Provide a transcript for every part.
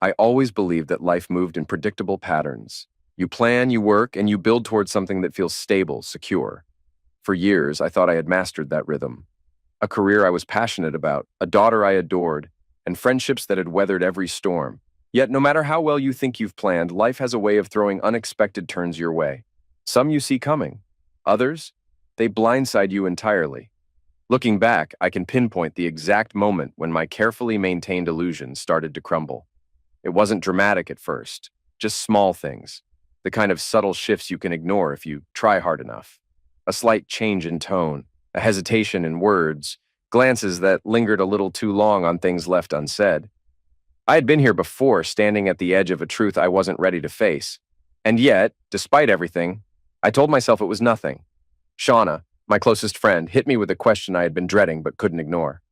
I always believed that life moved in predictable patterns. You plan, you work, and you build towards something that feels stable, secure. For years, I thought I had mastered that rhythm. A career I was passionate about, a daughter I adored, and friendships that had weathered every storm. Yet, no matter how well you think you've planned, life has a way of throwing unexpected turns your way. Some you see coming. Others, they blindside you entirely. Looking back, I can pinpoint the exact moment when my carefully maintained illusions started to crumble. It wasn't dramatic at first, just small things, the kind of subtle shifts you can ignore if you try hard enough. A slight change in tone, a hesitation in words, glances that lingered a little too long on things left unsaid. I had been here before, standing at the edge of a truth I wasn't ready to face. And yet, despite everything, I told myself it was nothing. Shauna, my closest friend, hit me with a question I had been dreading but couldn't ignore.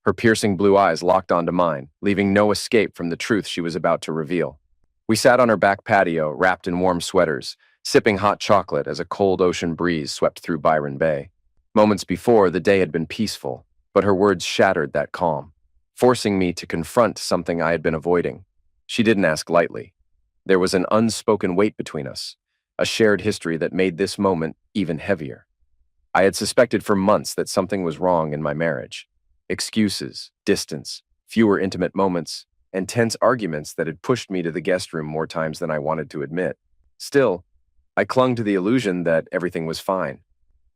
Her piercing blue eyes locked onto mine, leaving no escape from the truth she was about to reveal. We sat on her back patio, wrapped in warm sweaters, sipping hot chocolate as a cold ocean breeze swept through Byron Bay. Moments before, the day had been peaceful, but her words shattered that calm, forcing me to confront something I had been avoiding. She didn't ask lightly. There was an unspoken weight between us, a shared history that made this moment even heavier. I had suspected for months that something was wrong in my marriage. Excuses, distance, fewer intimate moments, and tense arguments that had pushed me to the guest room more times than I wanted to admit. Still, I clung to the illusion that everything was fine.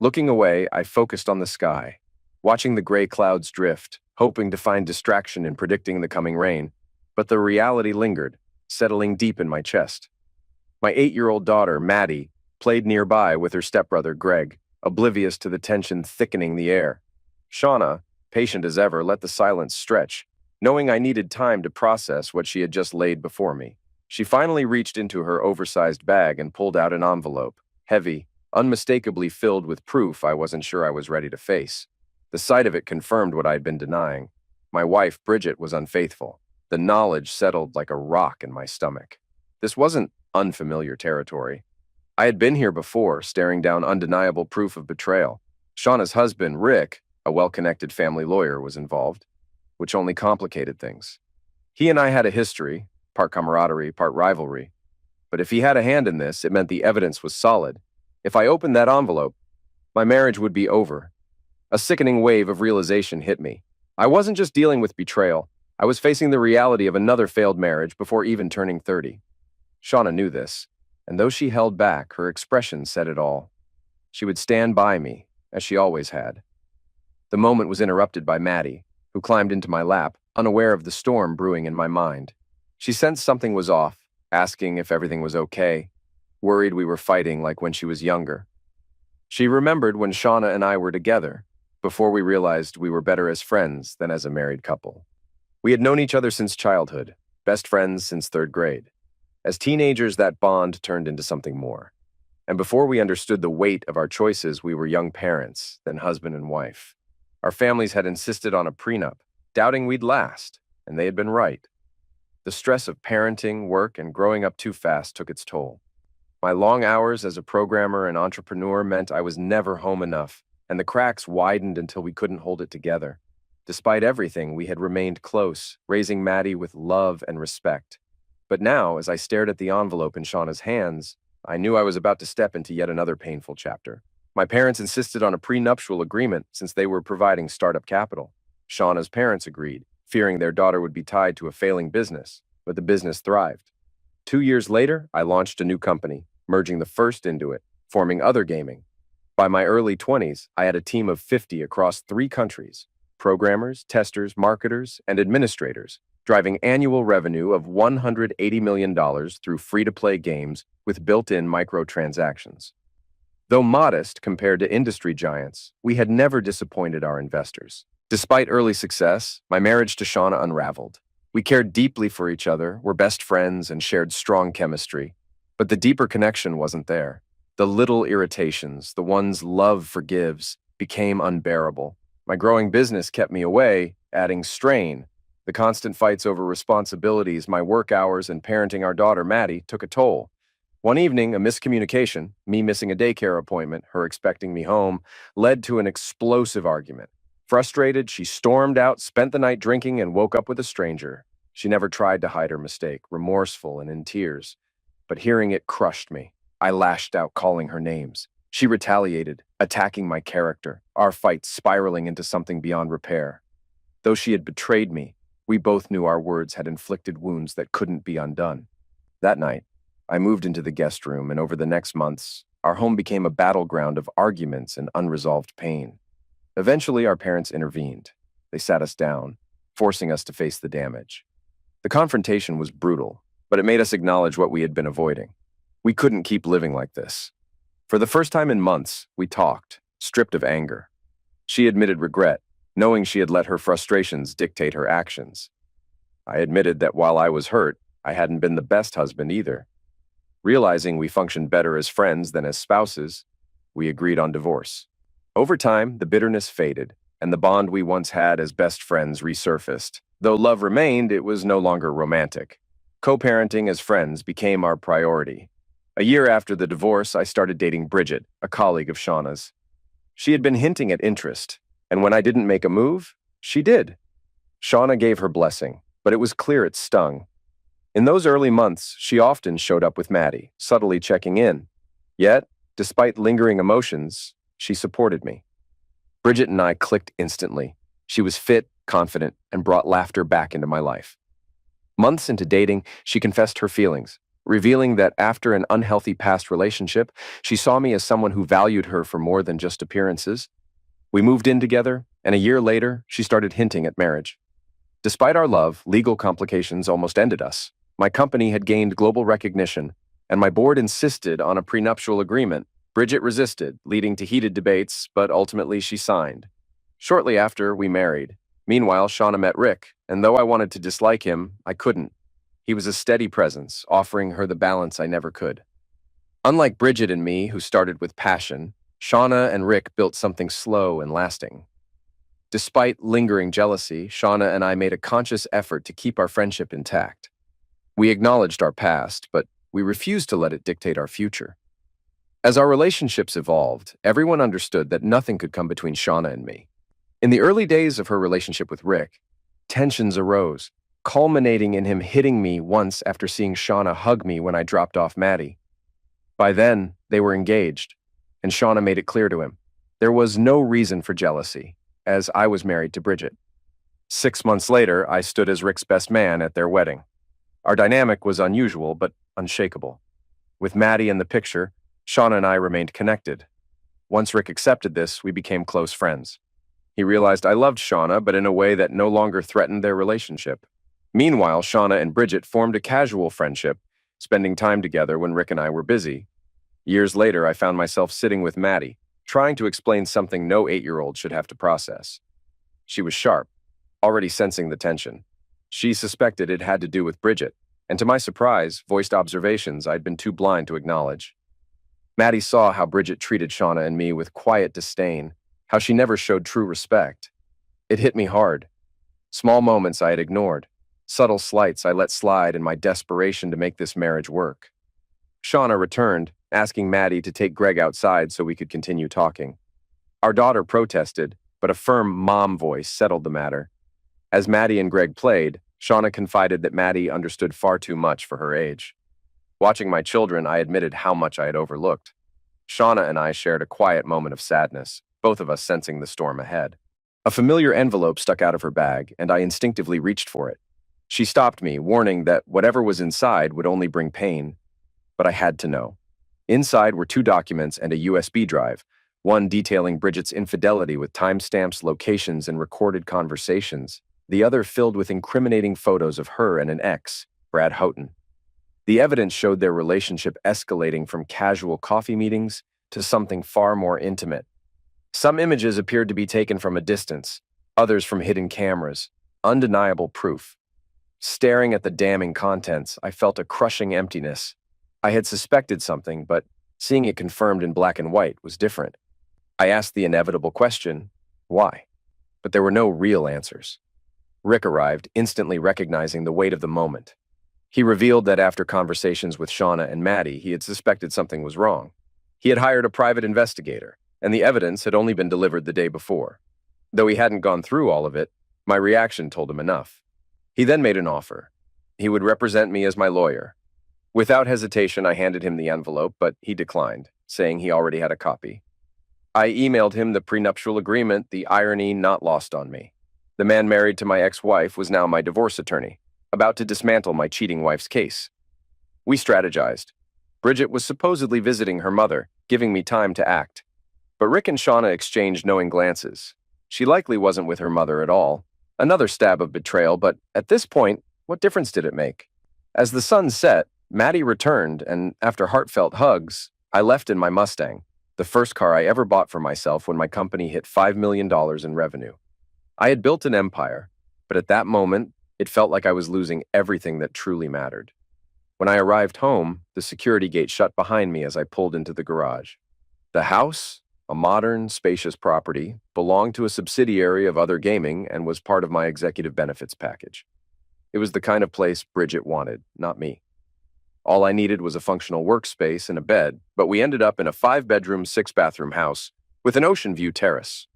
Looking away, I focused on the sky, watching the gray clouds drift, hoping to find distraction in predicting the coming rain, but the reality lingered, settling deep in my chest. My 8-year-old daughter, Maddie, played nearby with her stepbrother, Greg, oblivious to the tension thickening the air. Shauna, patient as ever, let the silence stretch, knowing I needed time to process what she had just laid before me. She finally reached into her oversized bag and pulled out an envelope, heavy, unmistakably filled with proof I wasn't sure I was ready to face. The sight of it confirmed what I had been denying. My wife, Bridget, was unfaithful. The knowledge settled like a rock in my stomach. This wasn't unfamiliar territory. I had been here before, staring down undeniable proof of betrayal. Shauna's husband, Rick, a well-connected family lawyer, was involved, which only complicated things. He and I had a history, part camaraderie, part rivalry. But if he had a hand in this, it meant the evidence was solid. If I opened that envelope, my marriage would be over. A sickening wave of realization hit me. I wasn't just dealing with betrayal. I was facing the reality of another failed marriage before even turning 30. Shauna knew this, and though she held back, her expression said it all. She would stand by me, as she always had. The moment was interrupted by Maddie, who climbed into my lap, unaware of the storm brewing in my mind. She sensed something was off, asking if everything was okay, worried we were fighting like when she was younger. She remembered when Shauna and I were together, before we realized we were better as friends than as a married couple. We had known each other since childhood, best friends since 3rd grade. As teenagers, that bond turned into something more. And before we understood the weight of our choices, we were young parents, then husband and wife. Our families had insisted on a prenup, doubting we'd last, and they had been right. The stress of parenting, work, and growing up too fast took its toll. My long hours as a programmer and entrepreneur meant I was never home enough, and the cracks widened until we couldn't hold it together. Despite everything, we had remained close, raising Maddie with love and respect. But now, as I stared at the envelope in Shauna's hands, I knew I was about to step into yet another painful chapter. My parents insisted on a prenuptial agreement since they were providing startup capital. Shauna's parents agreed, fearing their daughter would be tied to a failing business, but the business thrived. 2 years later, I launched a new company, merging the first into it, forming Other Gaming. By my early 20s, I had a team of 50 across 3 countries, programmers, testers, marketers, and administrators, driving annual revenue of $180 million through free-to-play games with built-in microtransactions. Though modest compared to industry giants, we had never disappointed our investors. Despite early success, my marriage to Shauna unraveled. We cared deeply for each other, were best friends, and shared strong chemistry. But the deeper connection wasn't there. The little irritations, the ones love forgives, became unbearable. My growing business kept me away, adding strain. The constant fights over responsibilities, my work hours, and parenting our daughter, Maddie, took a toll. One evening, a miscommunication, me missing a daycare appointment, her expecting me home, led to an explosive argument. Frustrated, she stormed out, spent the night drinking, and woke up with a stranger. She never tried to hide her mistake, remorseful and in tears, but hearing it crushed me. I lashed out, calling her names. She retaliated, attacking my character, our fight spiraling into something beyond repair. Though she had betrayed me, we both knew our words had inflicted wounds that couldn't be undone. That night, I moved into the guest room, and over the next months, our home became a battleground of arguments and unresolved pain. Eventually, our parents intervened. They sat us down, forcing us to face the damage. The confrontation was brutal, but it made us acknowledge what we had been avoiding. We couldn't keep living like this. For the first time in months, we talked, stripped of anger. She admitted regret, knowing she had let her frustrations dictate her actions. I admitted that while I was hurt, I hadn't been the best husband either. Realizing we functioned better as friends than as spouses, we agreed on divorce. Over time, the bitterness faded, and the bond we once had as best friends resurfaced. Though love remained, it was no longer romantic. Co-parenting as friends became our priority. A year after the divorce, I started dating Bridget, a colleague of Shauna's. She had been hinting at interest, and when I didn't make a move, she did. Shauna gave her blessing, but it was clear it stung. In those early months, she often showed up with Maddie, subtly checking in. Yet, despite lingering emotions, she supported me. Bridget and I clicked instantly. She was fit, confident, and brought laughter back into my life. Months into dating, she confessed her feelings, revealing that after an unhealthy past relationship, she saw me as someone who valued her for more than just appearances. We moved in together, and a year later, she started hinting at marriage. Despite our love, legal complications almost ended us. My company had gained global recognition, and my board insisted on a prenuptial agreement. Bridget resisted, leading to heated debates, but ultimately she signed. Shortly after, we married. Meanwhile, Shauna met Rick, and though I wanted to dislike him, I couldn't. He was a steady presence, offering her the balance I never could. Unlike Bridget and me, who started with passion, Shauna and Rick built something slow and lasting. Despite lingering jealousy, Shauna and I made a conscious effort to keep our friendship intact. We acknowledged our past, but we refused to let it dictate our future. As our relationships evolved, everyone understood that nothing could come between Shauna and me. In the early days of her relationship with Rick, tensions arose, culminating in him hitting me once after seeing Shauna hug me when I dropped off Maddie. By then, they were engaged, and Shauna made it clear to him. There was no reason for jealousy, as I was married to Bridget. 6 months later, I stood as Rick's best man at their wedding. Our dynamic was unusual, but unshakable. With Maddie in the picture, Shauna and I remained connected. Once Rick accepted this, we became close friends. He realized I loved Shauna, but in a way that no longer threatened their relationship. Meanwhile, Shauna and Bridget formed a casual friendship, spending time together when Rick and I were busy. Years later, I found myself sitting with Maddie, trying to explain something no 8-year-old should have to process. She was sharp, already sensing the tension. She suspected it had to do with Bridget, and to my surprise, voiced observations I'd been too blind to acknowledge. Maddie saw how Bridget treated Shauna and me with quiet disdain, how she never showed true respect. It hit me hard. Small moments I had ignored, subtle slights I let slide in my desperation to make this marriage work. Shauna returned, asking Maddie to take Greg outside so we could continue talking. Our daughter protested, but a firm mom voice settled the matter. As Maddie and Greg played, Shauna confided that Maddie understood far too much for her age. Watching my children, I admitted how much I had overlooked. Shauna and I shared a quiet moment of sadness, both of us sensing the storm ahead. A familiar envelope stuck out of her bag, and I instinctively reached for it. She stopped me, warning that whatever was inside would only bring pain. But I had to know. Inside were 2 documents and a USB drive, one detailing Bridget's infidelity with timestamps, locations, and recorded conversations, the other filled with incriminating photos of her and an ex, Brad Houghton. The evidence showed their relationship escalating from casual coffee meetings to something far more intimate. Some images appeared to be taken from a distance, others from hidden cameras, undeniable proof. Staring at the damning contents, I felt a crushing emptiness. I had suspected something, but seeing it confirmed in black and white was different. I asked the inevitable question, why? But there were no real answers. Rick arrived, instantly recognizing the weight of the moment. He revealed that after conversations with Shauna and Maddie, he had suspected something was wrong. He had hired a private investigator, and the evidence had only been delivered the day before. Though he hadn't gone through all of it, my reaction told him enough. He then made an offer. He would represent me as my lawyer. Without hesitation, I handed him the envelope, but he declined, saying he already had a copy. I emailed him the prenuptial agreement, the irony not lost on me. The man married to my ex-wife was now my divorce attorney, about to dismantle my cheating wife's case. We strategized. Bridget was supposedly visiting her mother, giving me time to act. But Rick and Shauna exchanged knowing glances. She likely wasn't with her mother at all. Another stab of betrayal, but at this point, what difference did it make? As the sun set, Maddie returned, and after heartfelt hugs, I left in my Mustang, the first car I ever bought for myself when my company hit $5 million in revenue. I had built an empire, but at that moment, it felt like I was losing everything that truly mattered. When I arrived home, the security gate shut behind me as I pulled into the garage. The house, a modern, spacious property, belonged to a subsidiary of Other Gaming and was part of my executive benefits package. It was the kind of place Bridget wanted, not me. All I needed was a functional workspace and a bed, but we ended up in a 5-bedroom, 6-bathroom house with an ocean view terrace.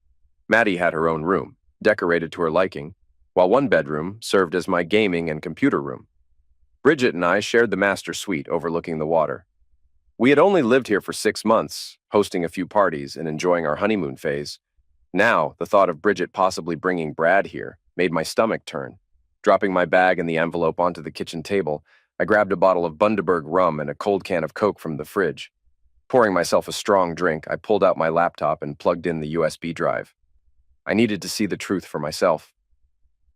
Maddie had her own room, decorated to her liking, while one bedroom served as my gaming and computer room. Bridget and I shared the master suite overlooking the water. We had only lived here for 6 months, hosting a few parties and enjoying our honeymoon phase. Now, the thought of Bridget possibly bringing Brad here made my stomach turn. Dropping my bag and the envelope onto the kitchen table, I grabbed a bottle of Bundaberg rum and a cold can of Coke from the fridge. Pouring myself a strong drink, I pulled out my laptop and plugged in the USB drive. I needed to see the truth for myself.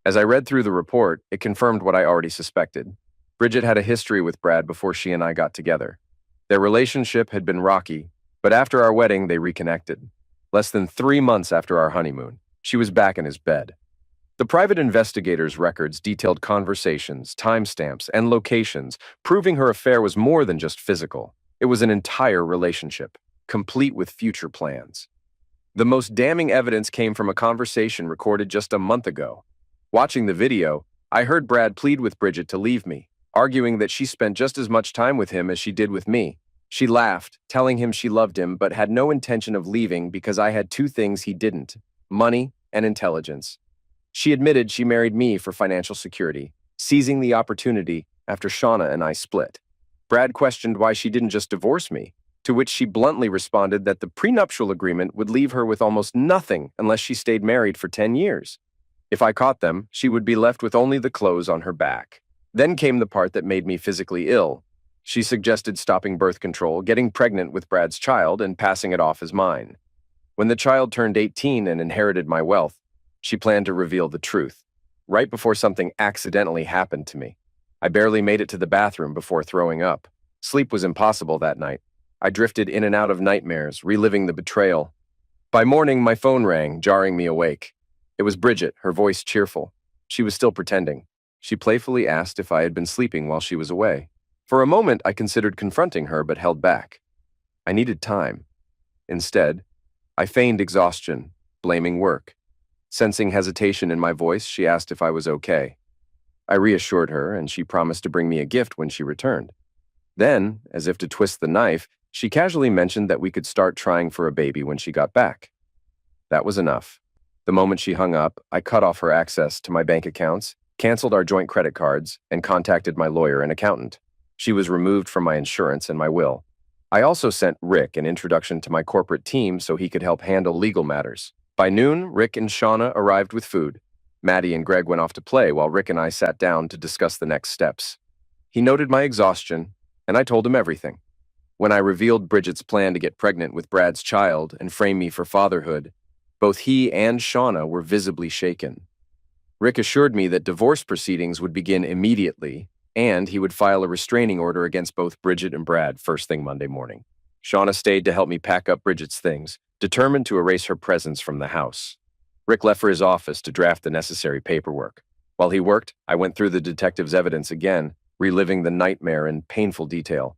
As I read through the report, it confirmed what I already suspected. Bridget had a history with Brad before she and I got together. Their relationship had been rocky, but after our wedding, they reconnected. Less than 3 months after our honeymoon, she was back in his bed. The private investigator's records detailed conversations, timestamps, and locations, proving her affair was more than just physical. It was an entire relationship, complete with future plans. The most damning evidence came from a conversation recorded just a month ago. Watching the video, I heard Brad plead with Bridget to leave me, arguing that she spent just as much time with him as she did with me. She laughed, telling him she loved him but had no intention of leaving because I had 2 things he didn't: money and intelligence. She admitted she married me for financial security, seizing the opportunity after Shauna and I split. Brad questioned why she didn't just divorce me, to which she bluntly responded that the prenuptial agreement would leave her with almost nothing unless she stayed married for 10 years. If I caught them, she would be left with only the clothes on her back. Then came the part that made me physically ill. She suggested stopping birth control, getting pregnant with Brad's child, and passing it off as mine. When the child turned 18 and inherited my wealth, she planned to reveal the truth, right before something accidentally happened to me. I barely made it to the bathroom before throwing up. Sleep was impossible that night. I drifted in and out of nightmares, reliving the betrayal. By morning, my phone rang, jarring me awake. It was Bridget, her voice cheerful. She was still pretending. She playfully asked if I had been sleeping while she was away. For a moment, I considered confronting her but held back. I needed time. Instead, I feigned exhaustion, blaming work. Sensing hesitation in my voice, she asked if I was okay. I reassured her, and she promised to bring me a gift when she returned. Then, as if to twist the knife, she casually mentioned that we could start trying for a baby when she got back. That was enough. The moment she hung up, I cut off her access to my bank accounts, canceled our joint credit cards, and contacted my lawyer and accountant. She was removed from my insurance and my will. I also sent Rick an introduction to my corporate team so he could help handle legal matters. By noon, Rick and Shauna arrived with food. Maddie and Greg went off to play while Rick and I sat down to discuss the next steps. He noted my exhaustion, and I told him everything. When I revealed Bridget's plan to get pregnant with Brad's child and frame me for fatherhood, both he and Shauna were visibly shaken. Rick assured me that divorce proceedings would begin immediately, and he would file a restraining order against both Bridget and Brad first thing Monday morning. Shauna stayed to help me pack up Bridget's things, determined to erase her presence from the house. Rick left for his office to draft the necessary paperwork. While he worked, I went through the detective's evidence again, reliving the nightmare in painful detail.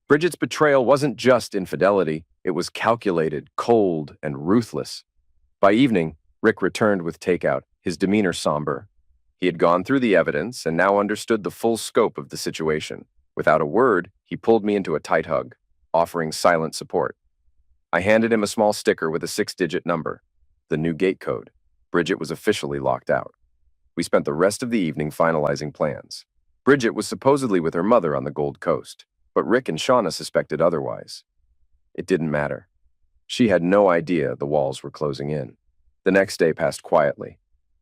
Bridget's betrayal wasn't just infidelity, it was calculated, cold, and ruthless. By evening, Rick returned with takeout, his demeanor somber. He had gone through the evidence and now understood the full scope of the situation. Without a word, he pulled me into a tight hug, offering silent support. I handed him a small sticker with a 6-digit number, the new gate code. Bridget was officially locked out. We spent the rest of the evening finalizing plans. Bridget was supposedly with her mother on the Gold Coast, but Rick and Shauna suspected otherwise. It didn't matter. She had no idea the walls were closing in. The next day passed quietly.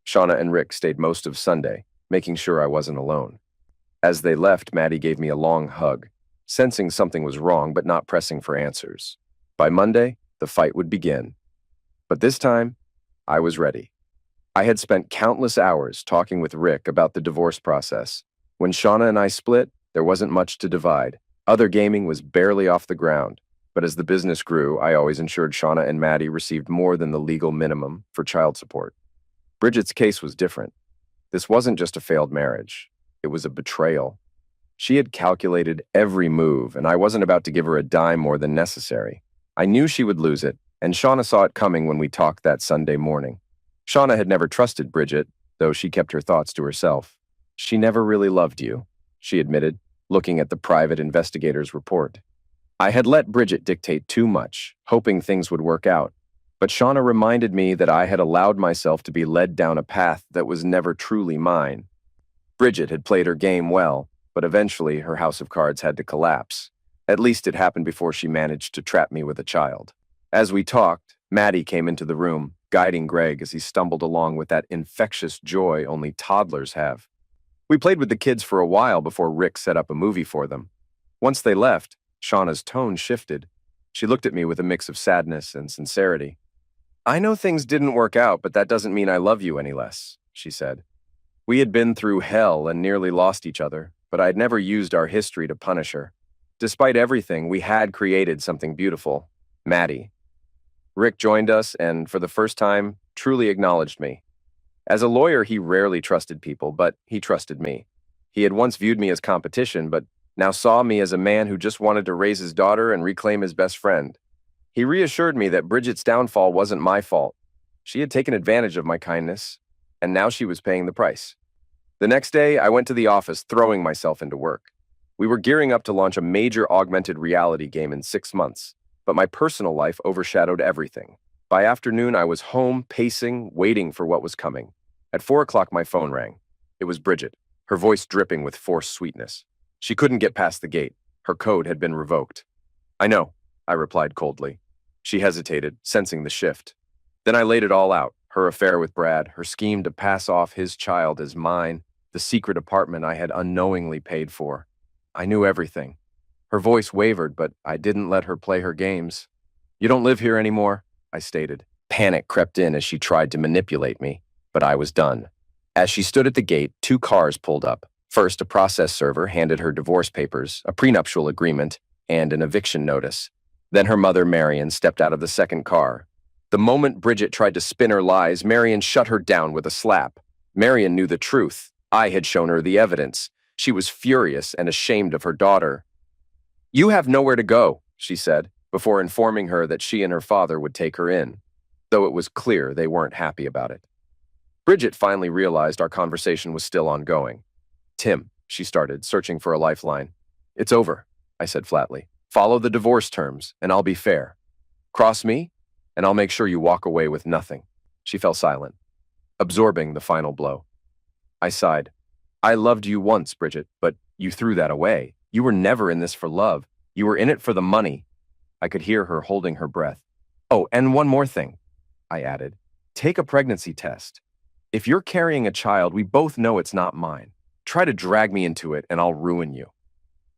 Shauna and Rick stayed most of Sunday, making sure I wasn't alone. As they left, Maddie gave me a long hug, sensing something was wrong but not pressing for answers. By Monday, the fight would begin. But this time, I was ready. I had spent countless hours talking with Rick about the divorce process. When Shauna and I split, there wasn't much to divide. Other gaming was barely off the ground. But as the business grew, I always ensured Shauna and Maddie received more than the legal minimum for child support. Bridget's case was different. This wasn't just a failed marriage. It was a betrayal. She had calculated every move, and I wasn't about to give her a dime more than necessary. I knew she would lose it, and Shauna saw it coming when we talked that Sunday morning. Shauna had never trusted Bridget, though she kept her thoughts to herself. "She never really loved you," she admitted, looking at the private investigator's report. I had let Bridget dictate too much, hoping things would work out. But Shauna reminded me that I had allowed myself to be led down a path that was never truly mine. Bridget had played her game well, but eventually her house of cards had to collapse. At least it happened before she managed to trap me with a child. As we talked, Maddie came into the room, guiding Greg as he stumbled along with that infectious joy only toddlers have. We played with the kids for a while before Rick set up a movie for them. Once they left, Shauna's tone shifted. She looked at me with a mix of sadness and sincerity. "I know things didn't work out, but that doesn't mean I love you any less," she said. We had been through hell and nearly lost each other, but I'd never used our history to punish her. Despite everything, we had created something beautiful. Maddie. Rick joined us and, for the first time, truly acknowledged me. As a lawyer, he rarely trusted people, but he trusted me. He had once viewed me as competition, but now saw me as a man who just wanted to raise his daughter and reclaim his best friend. He reassured me that Bridget's downfall wasn't my fault. She had taken advantage of my kindness, and now she was paying the price. The next day, I went to the office, throwing myself into work. We were gearing up to launch a major augmented reality game in 6 months, but my personal life overshadowed everything. By afternoon, I was home, pacing, waiting for what was coming. At 4 o'clock, my phone rang. It was Bridget, her voice dripping with forced sweetness. She couldn't get past the gate. Her code had been revoked. "I know," I replied coldly. She hesitated, sensing the shift. Then I laid it all out, her affair with Brad, her scheme to pass off his child as mine, the secret apartment I had unknowingly paid for. I knew everything. Her voice wavered, but I didn't let her play her games. "You don't live here anymore," I stated. Panic crept in as she tried to manipulate me, but I was done. As she stood at the gate, 2 cars pulled up. First, a process server handed her divorce papers, a prenuptial agreement, and an eviction notice. Then her mother, Marion, stepped out of the second car. The moment Bridget tried to spin her lies, Marion shut her down with a slap. Marion knew the truth. I had shown her the evidence. She was furious and ashamed of her daughter. "You have nowhere to go," she said, before informing her that she and her father would take her in, though it was clear they weren't happy about it. Bridget finally realized our conversation was still ongoing. "Tim," she started, searching for a lifeline. "It's over," I said flatly. "Follow the divorce terms, and I'll be fair. Cross me, and I'll make sure you walk away with nothing." She fell silent, absorbing the final blow. I sighed. "I loved you once, Bridget, but you threw that away. You were never in this for love. You were in it for the money." I could hear her holding her breath. "Oh, and one more thing," I added. "Take a pregnancy test. If you're carrying a child, we both know it's not mine. Try to drag me into it, and I'll ruin you."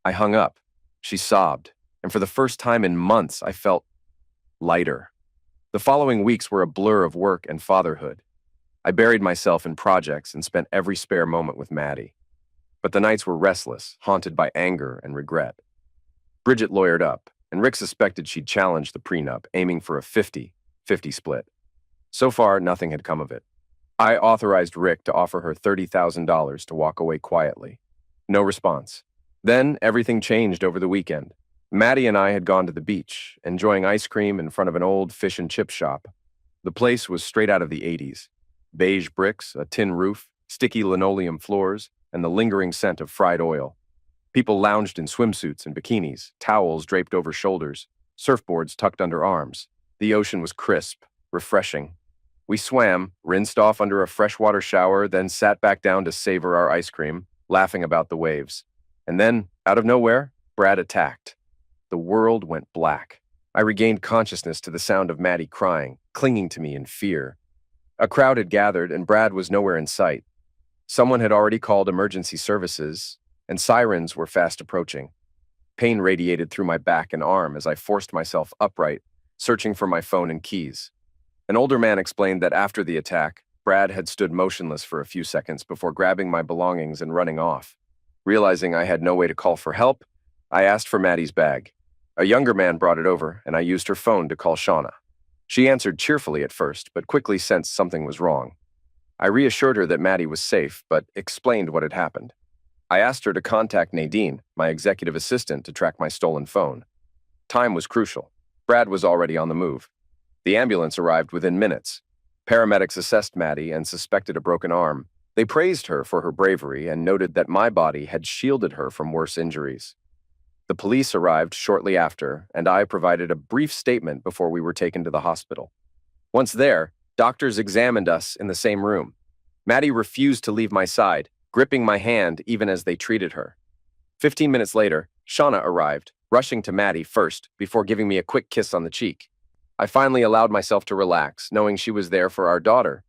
I hung up. She sobbed, and for the first time in months, I felt lighter. The following weeks were a blur of work and fatherhood. I buried myself in projects and spent every spare moment with Maddie. But the nights were restless, haunted by anger and regret. Bridget lawyered up, and Rick suspected she'd challenged the prenup, aiming for a 50-50 split. So far, nothing had come of it. I authorized Rick to offer her $30,000 to walk away quietly. No response. Then everything changed over the weekend. Maddie and I had gone to the beach, enjoying ice cream in front of an old fish and chip shop. The place was straight out of the 80s. Beige bricks, a tin roof, sticky linoleum floors, and the lingering scent of fried oil. People lounged in swimsuits and bikinis, towels draped over shoulders, surfboards tucked under arms. The ocean was crisp, refreshing. We swam, rinsed off under a freshwater shower, then sat back down to savor our ice cream, laughing about the waves. And then, out of nowhere, Brad attacked. The world went black. I regained consciousness to the sound of Maddie crying, clinging to me in fear. A crowd had gathered, and Brad was nowhere in sight. Someone had already called emergency services, and sirens were fast approaching. Pain radiated through my back and arm as I forced myself upright, searching for my phone and keys. An older man explained that after the attack, Brad had stood motionless for a few seconds before grabbing my belongings and running off. Realizing I had no way to call for help, I asked for Maddie's bag. A younger man brought it over, and I used her phone to call Shauna. She answered cheerfully at first, but quickly sensed something was wrong. I reassured her that Maddie was safe, but explained what had happened. I asked her to contact Nadine, my executive assistant, to track my stolen phone. Time was crucial. Brad was already on the move. The ambulance arrived within minutes. Paramedics assessed Maddie and suspected a broken arm. They praised her for her bravery and noted that my body had shielded her from worse injuries. The police arrived shortly after, and I provided a brief statement before we were taken to the hospital. Once there, doctors examined us in the same room. Maddie refused to leave my side, gripping my hand even as they treated her. 15 minutes later, Shauna arrived, rushing to Maddie first before giving me a quick kiss on the cheek. I finally allowed myself to relax, knowing she was there for our daughter.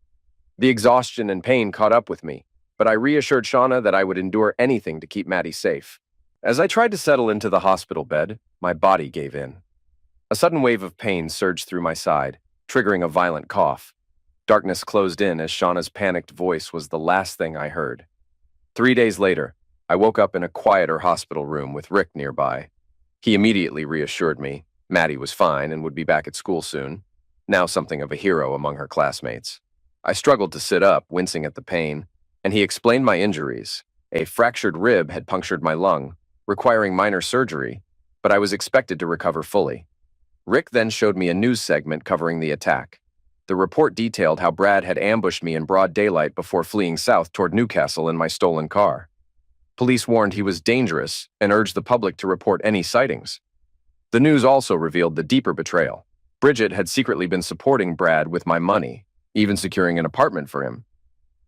The exhaustion and pain caught up with me, but I reassured Shauna that I would endure anything to keep Maddie safe. As I tried to settle into the hospital bed, my body gave in. A sudden wave of pain surged through my side, triggering a violent cough. Darkness closed in as Shauna's panicked voice was the last thing I heard. 3 days later, I woke up in a quieter hospital room with Rick nearby. He immediately reassured me Maddie was fine and would be back at school soon, now something of a hero among her classmates. I struggled to sit up, wincing at the pain, and he explained my injuries. A fractured rib had punctured my lung, requiring minor surgery, but I was expected to recover fully. Rick then showed me a news segment covering the attack. The report detailed how Brad had ambushed me in broad daylight before fleeing south toward Newcastle in my stolen car. Police warned he was dangerous and urged the public to report any sightings. The news also revealed the deeper betrayal. Bridget had secretly been supporting Brad with my money, even securing an apartment for him.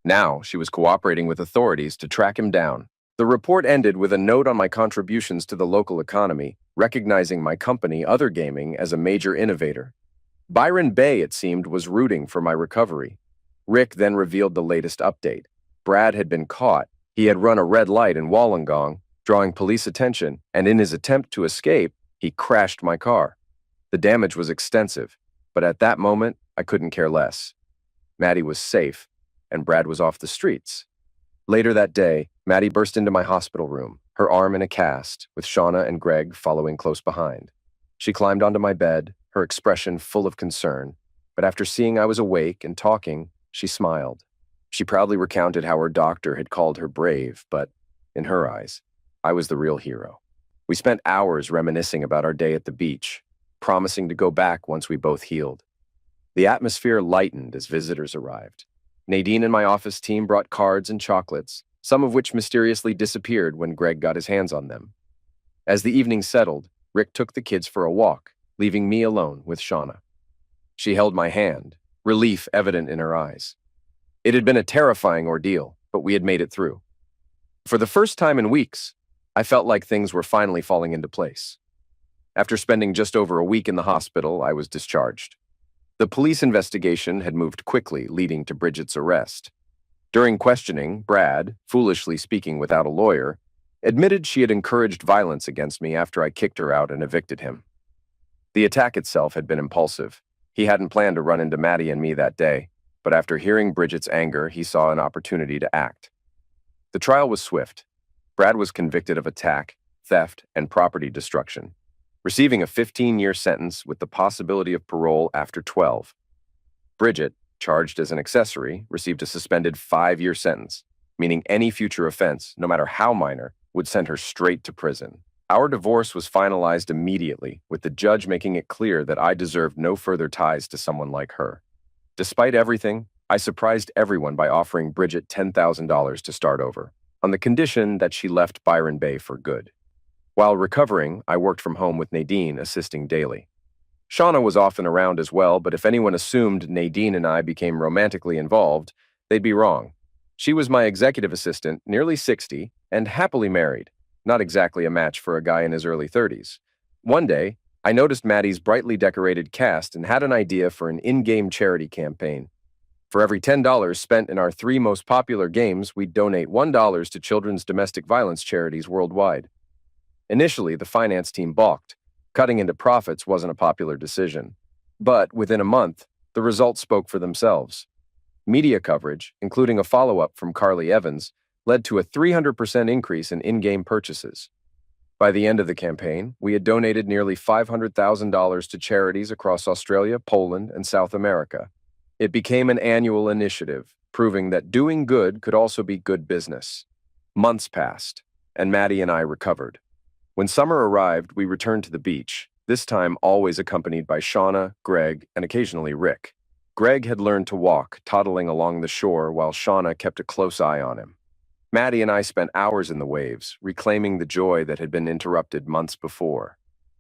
Now she was cooperating with authorities to track him down. The report ended with a note on my contributions to the local economy, recognizing my company, Other Gaming, as a major innovator. Byron Bay, it seemed, was rooting for my recovery. Rick then revealed the latest update. Brad had been caught. He had run a red light in Wollongong, drawing police attention, and in his attempt to escape, he crashed my car. The damage was extensive, but at that moment, I couldn't care less. Maddie was safe, and Brad was off the streets. Later that day, Maddie burst into my hospital room, her arm in a cast, with Shauna and Greg following close behind. She climbed onto my bed, her expression full of concern, but after seeing I was awake and talking, she smiled. She proudly recounted how her doctor had called her brave, but, in her eyes, I was the real hero. We spent hours reminiscing about our day at the beach, promising to go back once we both healed. The atmosphere lightened as visitors arrived. Nadine and my office team brought cards and chocolates, some of which mysteriously disappeared when Greg got his hands on them. As the evening settled, Rick took the kids for a walk, leaving me alone with Shauna. She held my hand, relief evident in her eyes. It had been a terrifying ordeal, but we had made it through. For the first time in weeks, I felt like things were finally falling into place. After spending just over a week in the hospital, I was discharged. The police investigation had moved quickly, leading to Bridget's arrest. During questioning, Brad, foolishly speaking without a lawyer, admitted she had encouraged violence against me after I kicked her out and evicted him. The attack itself had been impulsive. He hadn't planned to run into Maddie and me that day, but after hearing Bridget's anger, he saw an opportunity to act. The trial was swift. Brad was convicted of attack, theft, and property destruction, receiving a 15-year sentence with the possibility of parole after 12. Bridget, charged as an accessory, received a suspended 5-year sentence, meaning any future offense, no matter how minor, would send her straight to prison. Our divorce was finalized immediately, with the judge making it clear that I deserved no further ties to someone like her. Despite everything, I surprised everyone by offering Bridget $10,000 to start over, on the condition that she left Byron Bay for good. While recovering, I worked from home with Nadine, assisting daily. Shauna was often around as well, but if anyone assumed Nadine and I became romantically involved, they'd be wrong. She was my executive assistant, nearly 60, and happily married, not exactly a match for a guy in his early 30s. One day, I noticed Maddie's brightly decorated cast and had an idea for an in-game charity campaign. For every $10 spent in our three most popular games, we'd donate $1 to children's domestic violence charities worldwide. Initially, the finance team balked. Cutting into profits wasn't a popular decision. But within a month, the results spoke for themselves. Media coverage, including a follow-up from Carly Evans, led to a 300% increase in in-game purchases. By the end of the campaign, we had donated nearly $500,000 to charities across Australia, Poland, and South America. It became an annual initiative, proving that doing good could also be good business. Months passed, and Maddie and I recovered. When summer arrived, we returned to the beach, this time always accompanied by Shauna, Greg, and occasionally Rick. Greg had learned to walk, toddling along the shore while Shauna kept a close eye on him. Maddie and I spent hours in the waves, reclaiming the joy that had been interrupted months before.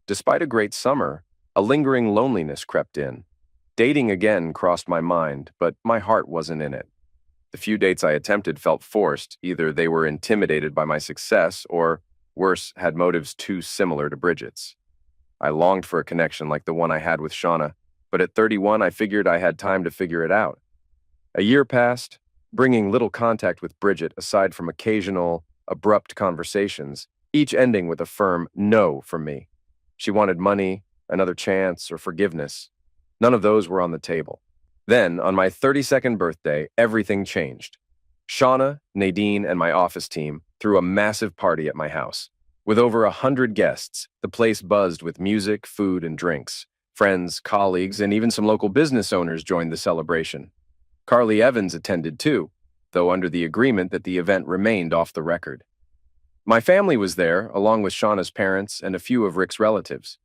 Despite a great summer, a lingering loneliness crept in. Dating again crossed my mind, but my heart wasn't in it. The few dates I attempted felt forced. Either they were intimidated by my success or, worse, had motives too similar to Bridget's. I longed for a connection like the one I had with Shauna, but at 31 I figured I had time to figure it out. A year passed, bringing little contact with Bridget aside from occasional, abrupt conversations, each ending with a firm no from me. She wanted money, another chance, or forgiveness. None of those were on the table. Then, on my 32nd birthday, everything changed. Shauna, Nadine, and my office team threw a massive party at my house. With over 100 guests, the place buzzed with music, food, and drinks. Friends, colleagues, and even some local business owners joined the celebration. Carly Evans attended too, though under the agreement that the event remained off the record. My family was there, along with Shauna's parents and a few of Rick's relatives.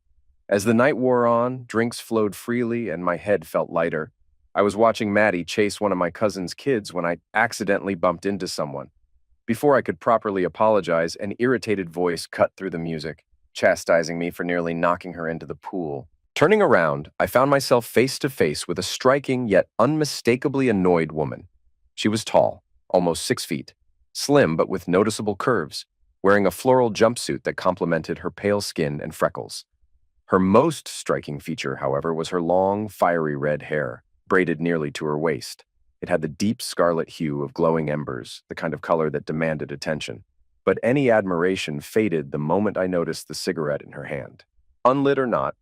As the night wore on, drinks flowed freely and my head felt lighter. I was watching Maddie chase one of my cousin's kids when I accidentally bumped into someone. Before I could properly apologize, an irritated voice cut through the music, chastising me for nearly knocking her into the pool. Turning around, I found myself face to face with a striking yet unmistakably annoyed woman. She was tall, almost 6 feet, slim but with noticeable curves, wearing a floral jumpsuit that complemented her pale skin and freckles. Her most striking feature, however, was her long, fiery red hair, braided nearly to her waist. It had the deep scarlet hue of glowing embers, the kind of color that demanded attention. But any admiration faded the moment I noticed the cigarette in her hand. Unlit or not,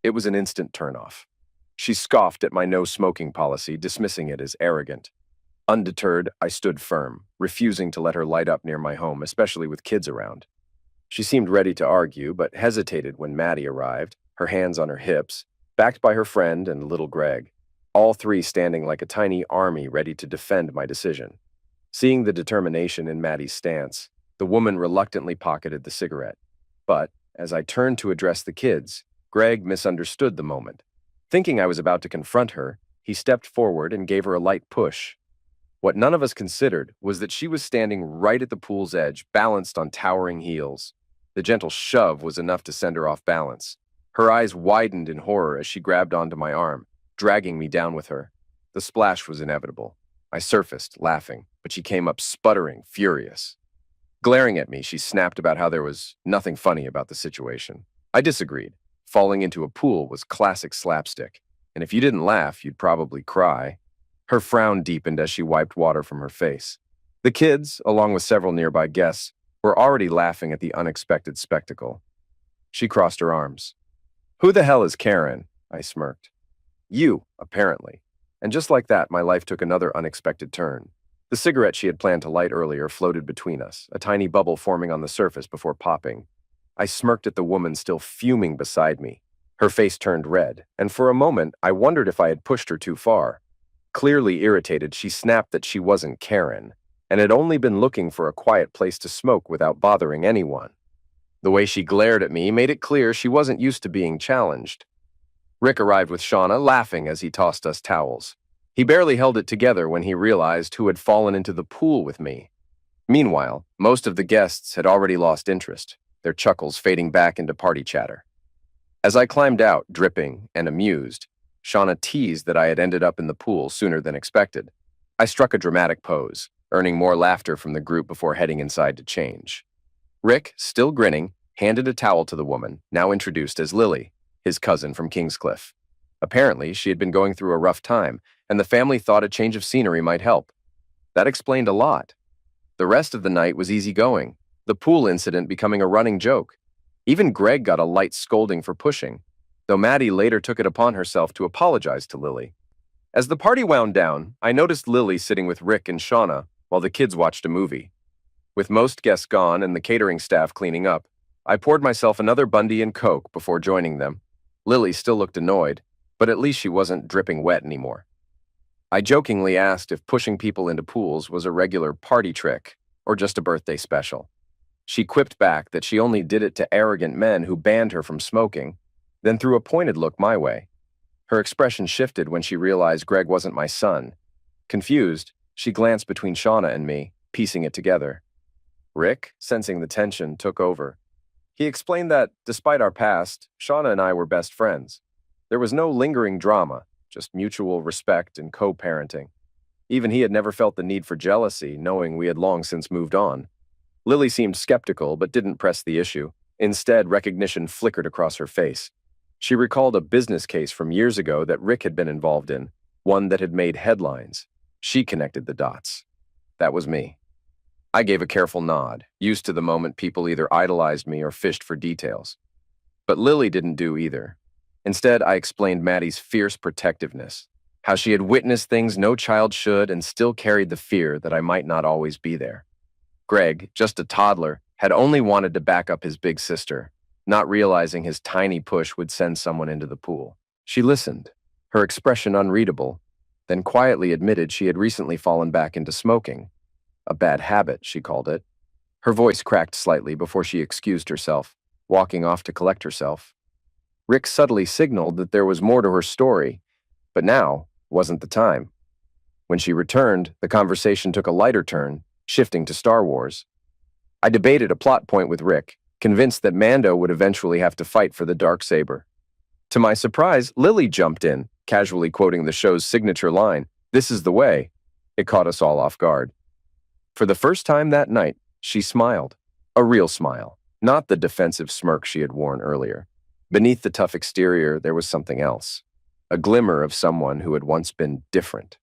it was an instant turnoff. She scoffed at my no-smoking policy, dismissing it as arrogant. Undeterred, I stood firm, refusing to let her light up near my home, especially with kids around. She seemed ready to argue, but hesitated when Maddie arrived, her hands on her hips, backed by her friend and little Greg, all three standing like a tiny army ready to defend my decision. Seeing the determination in Maddie's stance, the woman reluctantly pocketed the cigarette. But, as I turned to address the kids, Greg misunderstood the moment. Thinking I was about to confront her, he stepped forward and gave her a light push. What none of us considered was that she was standing right at the pool's edge, balanced on towering heels. The gentle shove was enough to send her off balance. Her eyes widened in horror as she grabbed onto my arm, dragging me down with her. The splash was inevitable. I surfaced, laughing, but she came up sputtering, furious. Glaring at me, she snapped about how there was nothing funny about the situation. I disagreed. Falling into a pool was classic slapstick, and if you didn't laugh, you'd probably cry. Her frown deepened as she wiped water from her face. The kids, along with several nearby guests, were already laughing at the unexpected spectacle. She crossed her arms. "Who the hell is Karen?" I smirked. "You, apparently." And just like that, my life took another unexpected turn. The cigarette she had planned to light earlier floated between us, a tiny bubble forming on the surface before popping. I smirked at the woman still fuming beside me. Her face turned red, and for a moment I wondered if I had pushed her too far. Clearly irritated, she snapped that she wasn't Karen, and had only been looking for a quiet place to smoke without bothering anyone. The way she glared at me made it clear she wasn't used to being challenged. Rick arrived with Shauna, laughing as he tossed us towels. He barely held it together when he realized who had fallen into the pool with me. Meanwhile, most of the guests had already lost interest, their chuckles fading back into party chatter. As I climbed out, dripping and amused, Shauna teased that I had ended up in the pool sooner than expected. I struck a dramatic pose, earning more laughter from the group before heading inside to change. Rick, still grinning, handed a towel to the woman, now introduced as Lily, his cousin from Kingscliff. Apparently, she had been going through a rough time, and the family thought a change of scenery might help. That explained a lot. The rest of the night was easygoing, the pool incident becoming a running joke. Even Greg got a light scolding for pushing, though Maddie later took it upon herself to apologize to Lily. As the party wound down, I noticed Lily sitting with Rick and Shauna while the kids watched a movie. With most guests gone and the catering staff cleaning up, I poured myself another Bundy and Coke before joining them. Lily still looked annoyed, but at least she wasn't dripping wet anymore. I jokingly asked if pushing people into pools was a regular party trick or just a birthday special. She quipped back that she only did it to arrogant men who banned her from smoking, then threw a pointed look my way. Her expression shifted when she realized Greg wasn't my son. Confused, she glanced between Shauna and me, piecing it together. Rick, sensing the tension, took over. He explained that, despite our past, Shauna and I were best friends. There was no lingering drama, just mutual respect and co-parenting. Even he had never felt the need for jealousy, knowing we had long since moved on. Lily seemed skeptical but didn't press the issue. Instead, recognition flickered across her face. She recalled a business case from years ago that Rick had been involved in, one that had made headlines. She connected the dots. That was me. I gave a careful nod, used to the moment people either idolized me or fished for details. But Lily didn't do either. Instead, I explained Maddie's fierce protectiveness, how she had witnessed things no child should and still carried the fear that I might not always be there. Greg, just a toddler, had only wanted to back up his big sister, not realizing his tiny push would send someone into the pool. She listened, her expression unreadable, then quietly admitted she had recently fallen back into smoking. A bad habit, she called it. Her voice cracked slightly before she excused herself, walking off to collect herself. Rick subtly signaled that there was more to her story, but now wasn't the time. When she returned, the conversation took a lighter turn, shifting to Star Wars. I debated a plot point with Rick, convinced that Mando would eventually have to fight for the Darksaber. To my surprise, Lily jumped in, casually quoting the show's signature line, "This is the way." It caught us all off guard. For the first time that night, she smiled. A real smile, not the defensive smirk she had worn earlier. Beneath the tough exterior, there was something else. A glimmer of someone who had once been different.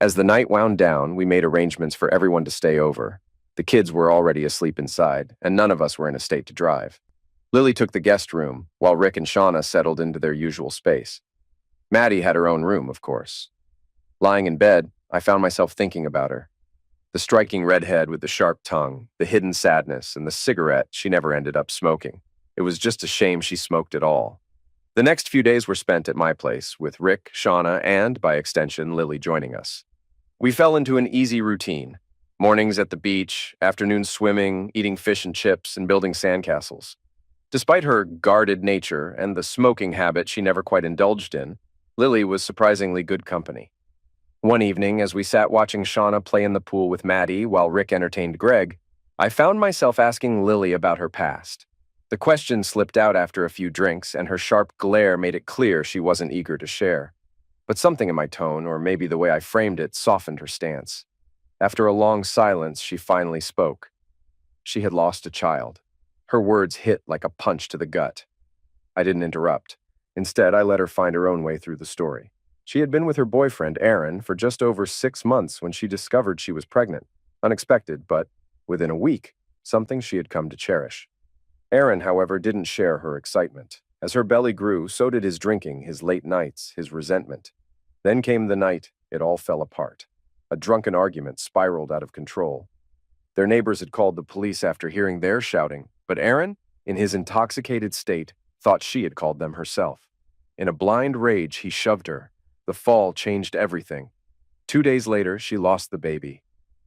As the night wound down, we made arrangements for everyone to stay over. The kids were already asleep inside, and none of us were in a state to drive. Lily took the guest room, while Rick and Shauna settled into their usual space. Maddie had her own room, of course. Lying in bed, I found myself thinking about her. The striking redhead with the sharp tongue, the hidden sadness, and the cigarette she never ended up smoking. It was just a shame she smoked at all. The next few days were spent at my place, with Rick, Shauna, and, by extension, Lily joining us. We fell into an easy routine. Mornings at the beach, afternoons swimming, eating fish and chips, and building sandcastles. Despite her guarded nature and the smoking habit she never quite indulged in, Lily was surprisingly good company. One evening, as we sat watching Shauna play in the pool with Maddie while Rick entertained Greg, I found myself asking Lily about her past. The question slipped out after a few drinks, and her sharp glare made it clear she wasn't eager to share. But something in my tone, or maybe the way I framed it, softened her stance. After a long silence, she finally spoke. She had lost a child. Her words hit like a punch to the gut. I didn't interrupt. Instead, I let her find her own way through the story. She had been with her boyfriend, Aaron, for just over 6 months when she discovered she was pregnant. Unexpected, but within a week, something she had come to cherish. Aaron, however, didn't share her excitement. As her belly grew, so did his drinking, his late nights, his resentment. Then came the night it all fell apart. A drunken argument spiraled out of control. Their neighbors had called the police after hearing their shouting, but Aaron, in his intoxicated state, thought she had called them herself. In a blind rage, he shoved her. The fall changed everything. 2 days later, she lost the baby.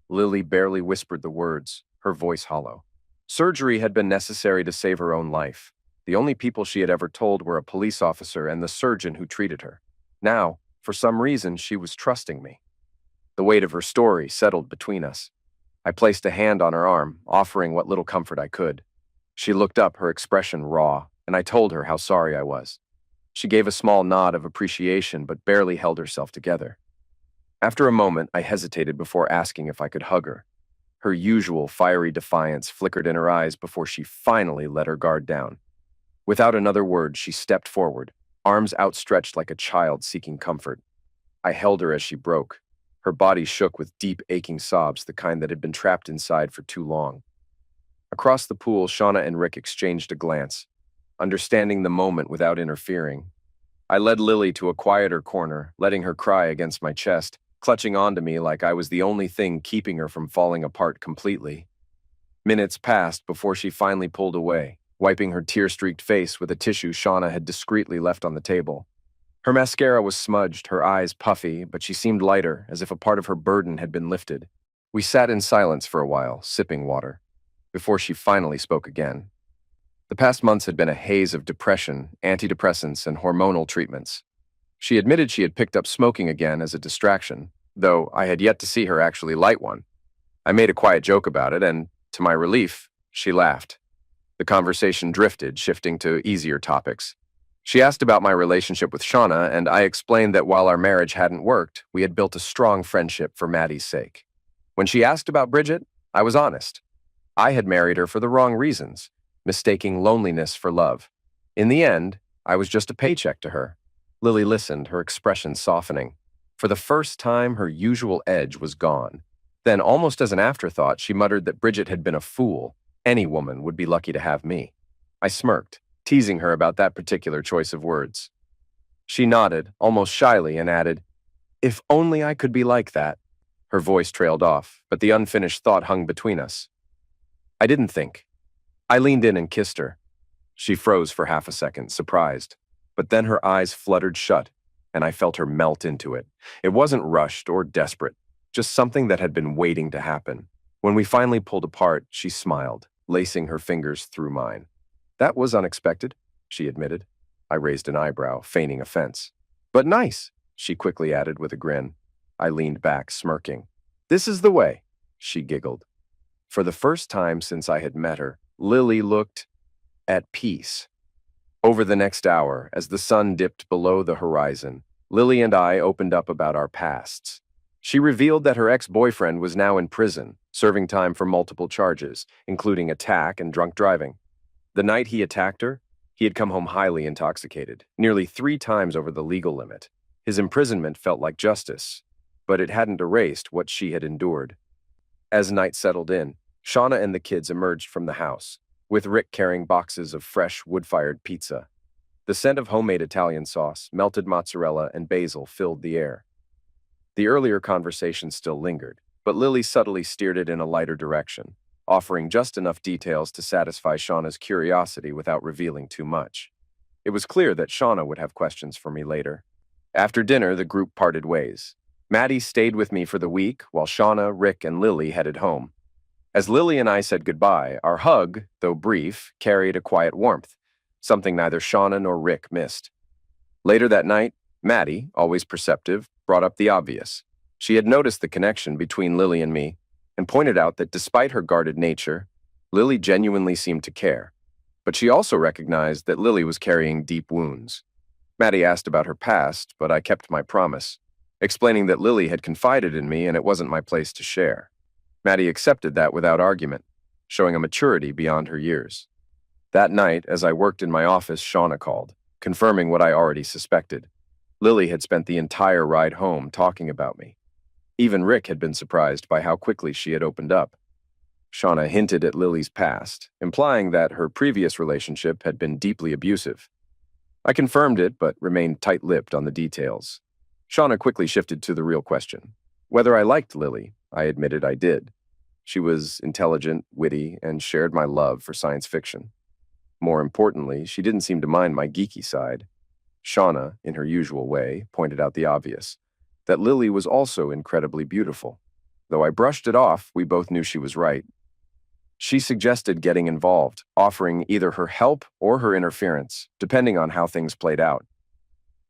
Lily barely whispered the words, her voice hollow. Surgery had been necessary to save her own life. The only people she had ever told were a police officer and the surgeon who treated her. Now, for some reason, she was trusting me. The weight of her story settled between us. I placed a hand on her arm, offering what little comfort I could. She looked up, her expression raw. and I told her how sorry I was. She gave a small nod of appreciation but barely held herself together. After a moment, I hesitated before asking if I could hug her. Her usual fiery defiance flickered in her eyes before she finally let her guard down. Without another word, she stepped forward, arms outstretched like a child seeking comfort. I held her as she broke. Her body shook with deep, aching sobs, the kind that had been trapped inside for too long. Across the pool, Shauna and Rick exchanged a glance, understanding the moment without interfering. I led Lily to a quieter corner, letting her cry against my chest, clutching onto me like I was the only thing keeping her from falling apart completely. Minutes passed before she finally pulled away, wiping her tear-streaked face with a tissue Shauna had discreetly left on the table. Her mascara was smudged, her eyes puffy, but she seemed lighter, as if a part of her burden had been lifted. We sat in silence for a while, sipping water, before she finally spoke again. The past months had been a haze of depression, antidepressants, and hormonal treatments. She admitted she had picked up smoking again as a distraction, though I had yet to see her actually light one. I made a quiet joke about it, and, to my relief, she laughed. The conversation drifted, shifting to easier topics. She asked about my relationship with Shauna, and I explained that while our marriage hadn't worked, we had built a strong friendship for Maddie's sake. When she asked about Bridget, I was honest. I had married her for the wrong reasons, mistaking loneliness for love. In the end, I was just a paycheck to her. Lily listened, her expression softening. For the first time, her usual edge was gone. Then, almost as an afterthought, she muttered that Bridget had been a fool. Any woman would be lucky to have me. I smirked, teasing her about that particular choice of words. She nodded, almost shyly, and added, "If only I could be like that." Her voice trailed off, but the unfinished thought hung between us. I didn't think. I leaned in and kissed her. She froze for half a second, surprised, but then her eyes fluttered shut, and I felt her melt into it. It wasn't rushed or desperate, just something that had been waiting to happen. When we finally pulled apart, she smiled, lacing her fingers through mine. "That was unexpected," she admitted. I raised an eyebrow, feigning offense. "But nice," she quickly added with a grin. I leaned back, smirking. "This is the way," she giggled. For the first time since I had met her, Lily looked at peace. Over the next hour, as the sun dipped below the horizon, Lily and I opened up about our pasts. She revealed that her ex-boyfriend was now in prison, serving time for multiple charges, including attack and drunk driving. The night he attacked her, he had come home highly intoxicated, nearly 3 times over the legal limit. His imprisonment felt like justice, but it hadn't erased what she had endured. As night settled in, Shauna and the kids emerged from the house, with Rick carrying boxes of fresh, wood-fired pizza. The scent of homemade Italian sauce, melted mozzarella, and basil filled the air. The earlier conversation still lingered, but Lily subtly steered it in a lighter direction, offering just enough details to satisfy Shauna's curiosity without revealing too much. It was clear that Shauna would have questions for me later. After dinner, the group parted ways. Maddie stayed with me for the week, while Shauna, Rick, and Lily headed home. As Lily and I said goodbye, our hug, though brief, carried a quiet warmth, something neither Shauna nor Rick missed. Later that night, Maddie, always perceptive, brought up the obvious. She had noticed the connection between Lily and me, and pointed out that despite her guarded nature, Lily genuinely seemed to care. But she also recognized that Lily was carrying deep wounds. Maddie asked about her past, but I kept my promise, explaining that Lily had confided in me and it wasn't my place to share. Maddie accepted that without argument, showing a maturity beyond her years. That night, as I worked in my office, Shauna called, confirming what I already suspected. Lily had spent the entire ride home talking about me. Even Rick had been surprised by how quickly she had opened up. Shauna hinted at Lily's past, implying that her previous relationship had been deeply abusive. I confirmed it, but remained tight-lipped on the details. Shauna quickly shifted to the real question. Whether I liked Lily, I admitted I did. She was intelligent, witty, and shared my love for science fiction. More importantly, she didn't seem to mind my geeky side. Shauna, in her usual way, pointed out the obvious, that Lily was also incredibly beautiful. Though I brushed it off, we both knew she was right. She suggested getting involved, offering either her help or her interference, depending on how things played out.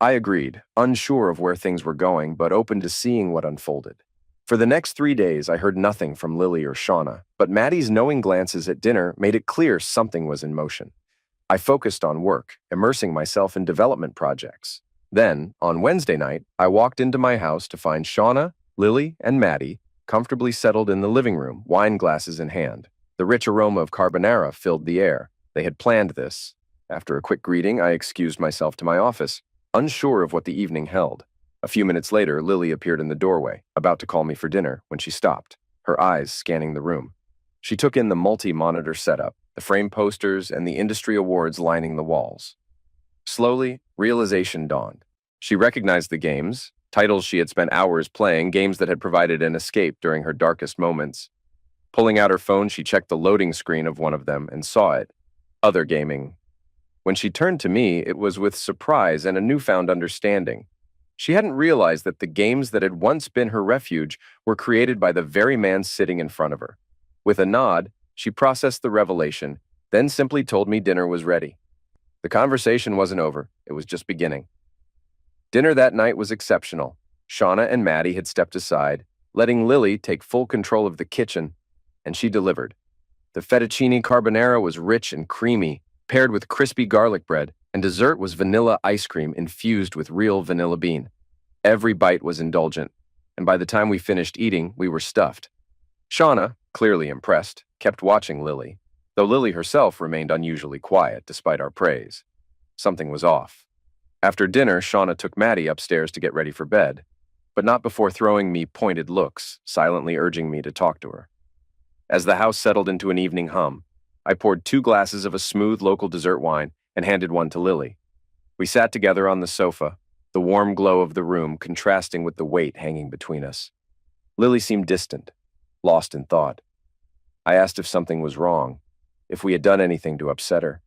I agreed, unsure of where things were going, but open to seeing what unfolded. For the next 3 days, I heard nothing from Lily or Shauna, but Maddie's knowing glances at dinner made it clear something was in motion. I focused on work, immersing myself in development projects. Then, on Wednesday night, I walked into my house to find Shauna, Lily, and Maddie comfortably settled in the living room, wine glasses in hand. The rich aroma of carbonara filled the air. They had planned this. After a quick greeting, I excused myself to my office, unsure of what the evening held. A few minutes later, Lily appeared in the doorway, about to call me for dinner, when she stopped, her eyes scanning the room. She took in the multi-monitor setup, the frame posters, and the industry awards lining the walls. Slowly, realization dawned. She recognized the games, titles she had spent hours playing, games that had provided an escape during her darkest moments. Pulling out her phone, she checked the loading screen of one of them and saw it. Other gaming. When she turned to me, it was with surprise and a newfound understanding. She hadn't realized that the games that had once been her refuge were created by the very man sitting in front of her. With a nod, she processed the revelation, then simply told me dinner was ready. The conversation wasn't over, it was just beginning. Dinner that night was exceptional. Shauna and Maddie had stepped aside, letting Lily take full control of the kitchen, and she delivered. The fettuccine carbonara was rich and creamy, paired with crispy garlic bread, and dessert was vanilla ice cream infused with real vanilla bean. Every bite was indulgent, and by the time we finished eating, we were stuffed. Shauna, clearly impressed, kept watching Lily, though Lily herself remained unusually quiet despite our praise. Something was off. After dinner, Shauna took Maddie upstairs to get ready for bed, but not before throwing me pointed looks, silently urging me to talk to her. As the house settled into an evening hum, I poured 2 glasses of a smooth local dessert wine and handed one to Lily. We sat together on the sofa, the warm glow of the room contrasting with the weight hanging between us. Lily seemed distant, lost in thought. I asked if something was wrong, if we had done anything to upset her.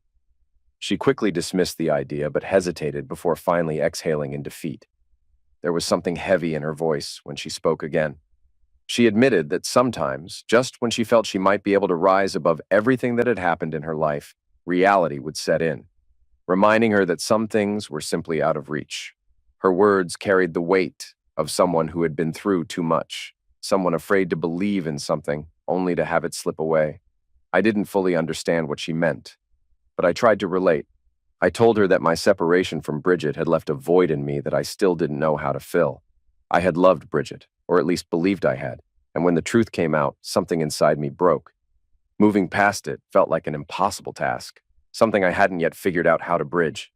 She quickly dismissed the idea but hesitated before finally exhaling in defeat. There was something heavy in her voice when she spoke again. She admitted that sometimes, just when she felt she might be able to rise above everything that had happened in her life, reality would set in, reminding her that some things were simply out of reach. Her words carried the weight of someone who had been through too much, someone afraid to believe in something only to have it slip away. I didn't fully understand what she meant, but I tried to relate. I told her that my separation from Bridget had left a void in me that I still didn't know how to fill. I had loved Bridget, or at least believed I had, and when the truth came out, something inside me broke. Moving past it felt like an impossible task, something I hadn't yet figured out how to bridge.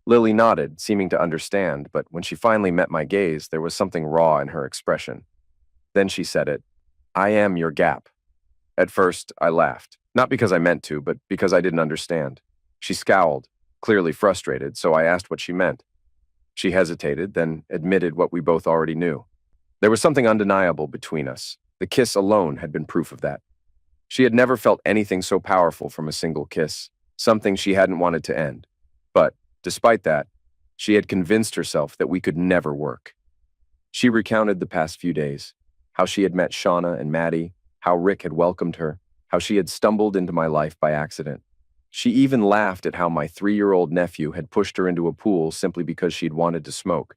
Lily nodded, seeming to understand, but when she finally met my gaze, there was something raw in her expression. Then she said it, "I am your gap." At first, I laughed, not because I meant to, but because I didn't understand. She scowled, clearly frustrated, so I asked what she meant. She hesitated, then admitted what we both already knew. There was something undeniable between us. The kiss alone had been proof of that. She had never felt anything so powerful from a single kiss, something she hadn't wanted to end. But, despite that, she had convinced herself that we could never work. She recounted the past few days, how she had met Shauna and Maddie, how Rick had welcomed her, how she had stumbled into my life by accident. She even laughed at how my 3-year-old nephew had pushed her into a pool simply because she'd wanted to smoke.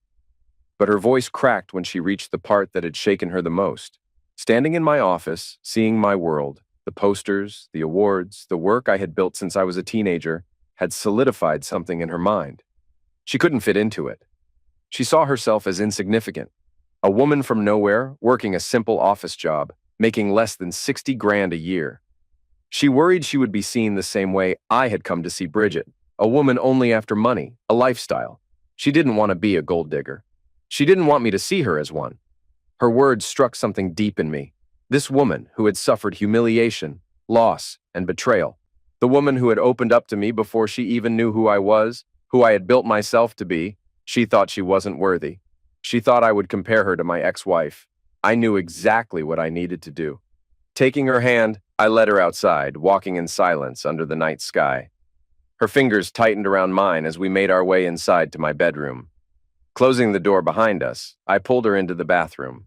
But her voice cracked when she reached the part that had shaken her the most. Standing in my office, seeing my world, the posters, the awards, the work I had built since I was a teenager, had solidified something in her mind. She couldn't fit into it. She saw herself as insignificant. A woman from nowhere, working a simple office job, making less than 60 grand a year. She worried she would be seen the same way I had come to see Bridget, a woman only after money, a lifestyle. She didn't want to be a gold digger. She didn't want me to see her as one. Her words struck something deep in me. This woman who had suffered humiliation, loss, and betrayal. The woman who had opened up to me before she even knew who I was, who I had built myself to be. She thought she wasn't worthy. She thought I would compare her to my ex-wife. I knew exactly what I needed to do. Taking her hand, I led her outside, walking in silence under the night sky. Her fingers tightened around mine as we made our way inside to my bedroom. Closing the door behind us, I pulled her into the bathroom.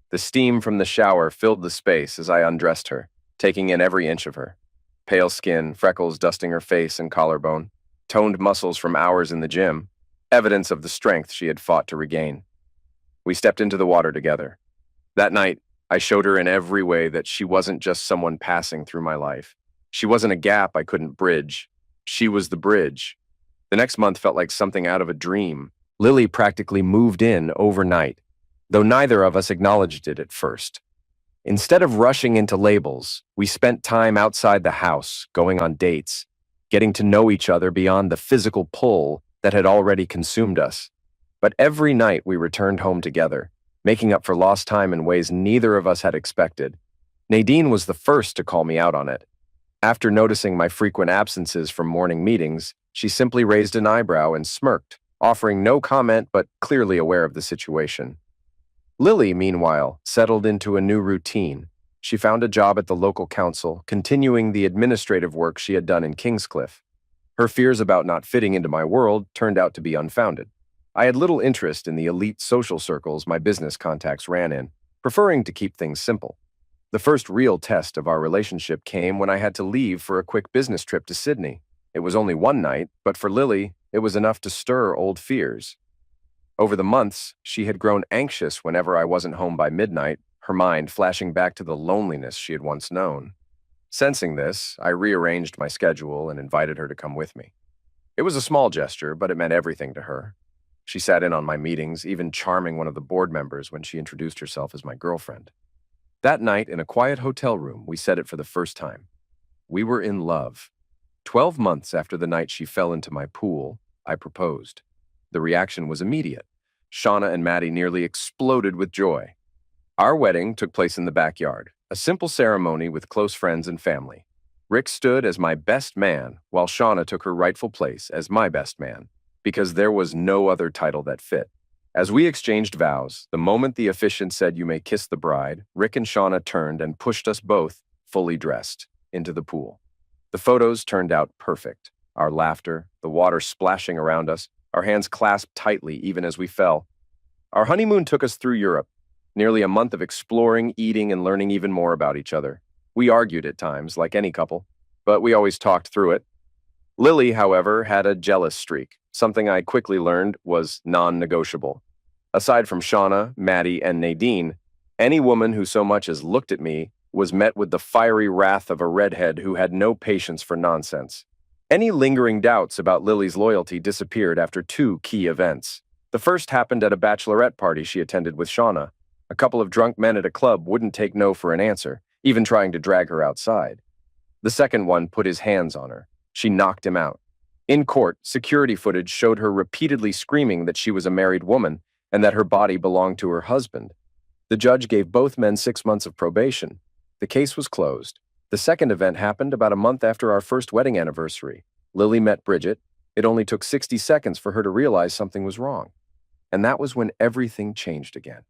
The steam from the shower filled the space as I undressed her, taking in every inch of her. Pale skin, freckles dusting her face and collarbone, toned muscles from hours in the gym, evidence of the strength she had fought to regain. We stepped into the water together. That night, I showed her in every way that she wasn't just someone passing through my life. She wasn't a gap I couldn't bridge. She was the bridge. The next month felt like something out of a dream. Lily practically moved in overnight, though neither of us acknowledged it at first. Instead of rushing into labels, we spent time outside the house, going on dates, getting to know each other beyond the physical pull that had already consumed us. But every night we returned home together, making up for lost time in ways neither of us had expected. Nadine was the first to call me out on it. After noticing my frequent absences from morning meetings, she simply raised an eyebrow and smirked, offering no comment but clearly aware of the situation. Lily, meanwhile, settled into a new routine. She found a job at the local council, continuing the administrative work she had done in Kingscliff. Her fears about not fitting into my world turned out to be unfounded. I had little interest in the elite social circles my business contacts ran in, preferring to keep things simple. The first real test of our relationship came when I had to leave for a quick business trip to Sydney. It was only one night, but for Lily, it was enough to stir old fears. Over the months, she had grown anxious whenever I wasn't home by midnight, her mind flashing back to the loneliness she had once known. Sensing this, I rearranged my schedule and invited her to come with me. It was a small gesture, but it meant everything to her. She sat in on my meetings, even charming one of the board members when she introduced herself as my girlfriend. That night, in a quiet hotel room, we said it for the first time. We were in love. 12 months after the night she fell into my pool, I proposed. The reaction was immediate. Shauna and Maddie nearly exploded with joy. Our wedding took place in the backyard, a simple ceremony with close friends and family. Rick stood as my best man, while Shauna took her rightful place as my best man, because there was no other title that fit. As we exchanged vows, the moment the officiant said you may kiss the bride, Rick and Shauna turned and pushed us both, fully dressed, into the pool. The photos turned out perfect. Our laughter, the water splashing around us, our hands clasped tightly even as we fell. Our honeymoon took us through Europe, nearly a month of exploring, eating, and learning even more about each other. We argued at times, like any couple, but we always talked through it. Lily, however, had a jealous streak. Something I quickly learned was non-negotiable. Aside from Shauna, Maddie, and Nadine, any woman who so much as looked at me was met with the fiery wrath of a redhead who had no patience for nonsense. Any lingering doubts about Lily's loyalty disappeared after two key events. The first happened at a bachelorette party she attended with Shauna. A couple of drunk men at a club wouldn't take no for an answer, even trying to drag her outside. The second one put his hands on her. She knocked him out. In court, security footage showed her repeatedly screaming that she was a married woman and that her body belonged to her husband. The judge gave both men 6 months of probation. The case was closed. The second event happened about a month after our first wedding anniversary. Lily met Bridget. It only took 60 seconds for her to realize something was wrong. And that was when everything changed again.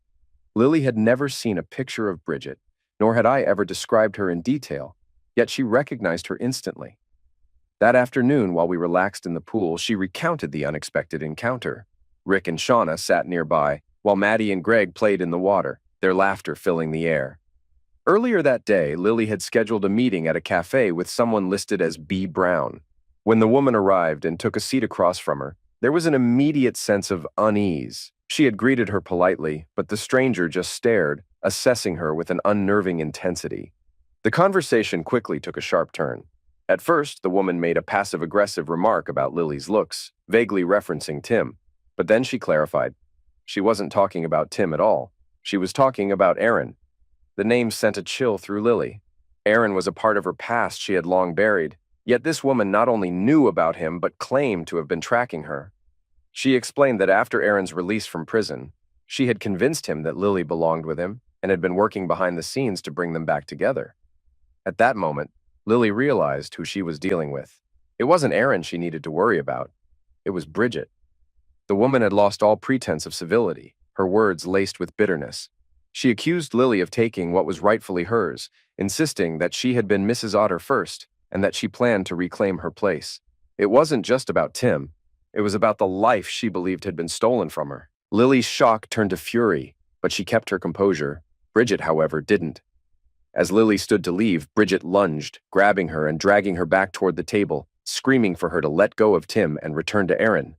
Lily had never seen a picture of Bridget, nor had I ever described her in detail, yet she recognized her instantly. That afternoon, while we relaxed in the pool, she recounted the unexpected encounter. Rick and Shauna sat nearby, while Maddie and Greg played in the water, their laughter filling the air. Earlier that day, Lily had scheduled a meeting at a cafe with someone listed as B. Brown. When the woman arrived and took a seat across from her, there was an immediate sense of unease. She had greeted her politely, but the stranger just stared, assessing her with an unnerving intensity. The conversation quickly took a sharp turn. At first, the woman made a passive-aggressive remark about Lily's looks, vaguely referencing Tim. But then she clarified. She wasn't talking about Tim at all. She was talking about Aaron. The name sent a chill through Lily. Aaron was a part of her past she had long buried, yet this woman not only knew about him but claimed to have been tracking her. She explained that after Aaron's release from prison, she had convinced him that Lily belonged with him and had been working behind the scenes to bring them back together. At that moment, Lily realized who she was dealing with. It wasn't Aaron she needed to worry about. It was Bridget. The woman had lost all pretense of civility, her words laced with bitterness. She accused Lily of taking what was rightfully hers, insisting that she had been Mrs. Otter first and that she planned to reclaim her place. It wasn't just about Tim. It was about the life she believed had been stolen from her. Lily's shock turned to fury, but she kept her composure. Bridget, however, didn't. As Lily stood to leave, Bridget lunged, grabbing her and dragging her back toward the table, screaming for her to let go of Tim and return to Aaron.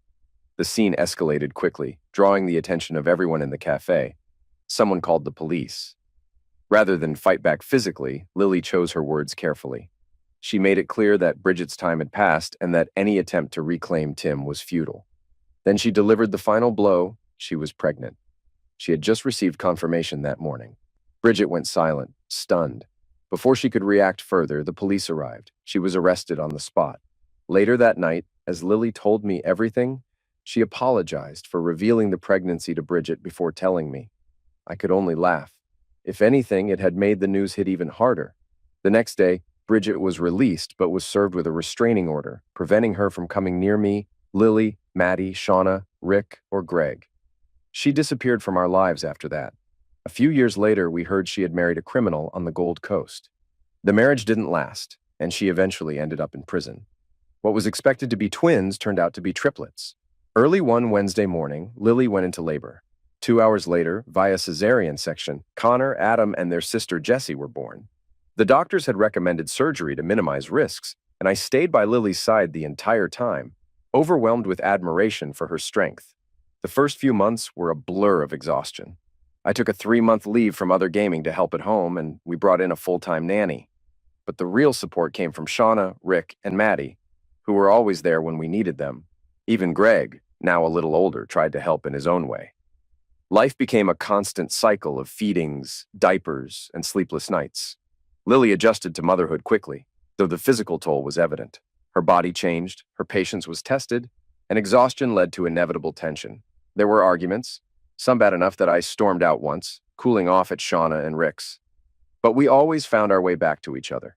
The scene escalated quickly, drawing the attention of everyone in the cafe. Someone called the police. Rather than fight back physically, Lily chose her words carefully. She made it clear that Bridget's time had passed and that any attempt to reclaim Tim was futile. Then she delivered the final blow. She was pregnant. She had just received confirmation that morning. Bridget went silent, stunned. Before she could react further, the police arrived. She was arrested on the spot. Later that night, as Lily told me everything, she apologized for revealing the pregnancy to Bridget before telling me. I could only laugh. If anything, it had made the news hit even harder. The next day, Bridget was released but was served with a restraining order, preventing her from coming near me, Lily, Maddie, Shauna, Rick, or Greg. She disappeared from our lives after that. A few years later, we heard she had married a criminal on the Gold Coast. The marriage didn't last, and she eventually ended up in prison. What was expected to be twins turned out to be triplets. Early one Wednesday morning, Lily went into labor. 2 hours later, via cesarean section, Connor, Adam, and their sister Jessie were born. The doctors had recommended surgery to minimize risks, and I stayed by Lily's side the entire time, overwhelmed with admiration for her strength. The first few months were a blur of exhaustion. I took a 3-month leave from other gaming to help at home, and we brought in a full-time nanny. But the real support came from Shauna, Rick, and Maddie, who were always there when we needed them. Even Greg, now a little older, tried to help in his own way. Life became a constant cycle of feedings, diapers, and sleepless nights. Lily adjusted to motherhood quickly, though the physical toll was evident. Her body changed, her patience was tested, and exhaustion led to inevitable tension. There were arguments, some bad enough that I stormed out once, cooling off at Shauna and Rick's. But we always found our way back to each other.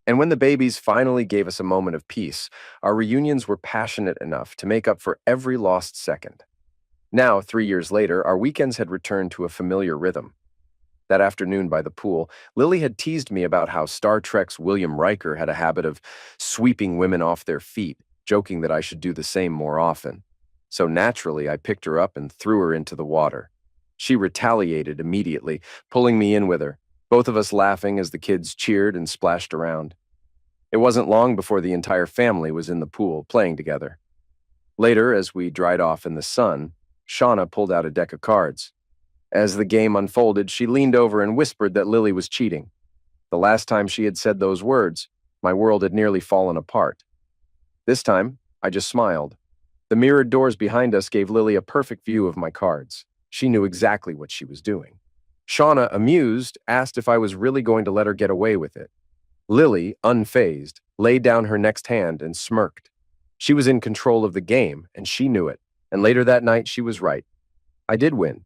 And when the babies finally gave us a moment of peace, our reunions were passionate enough to make up for every lost second. Now, 3 years later, our weekends had returned to a familiar rhythm. That afternoon by the pool, Lily had teased me about how Star Trek's William Riker had a habit of sweeping women off their feet, joking that I should do the same more often. So naturally, I picked her up and threw her into the water. She retaliated immediately, pulling me in with her, both of us laughing as the kids cheered and splashed around. It wasn't long before the entire family was in the pool, playing together. Later, as we dried off in the sun, Shauna pulled out a deck of cards. As the game unfolded, she leaned over and whispered that Lily was cheating. The last time she had said those words, my world had nearly fallen apart. This time, I just smiled. The mirrored doors behind us gave Lily a perfect view of my cards. She knew exactly what she was doing. Shauna, amused, asked if I was really going to let her get away with it. Lily, unfazed, laid down her next hand and smirked. She was in control of the game, and she knew it, and later that night she was right. I did win.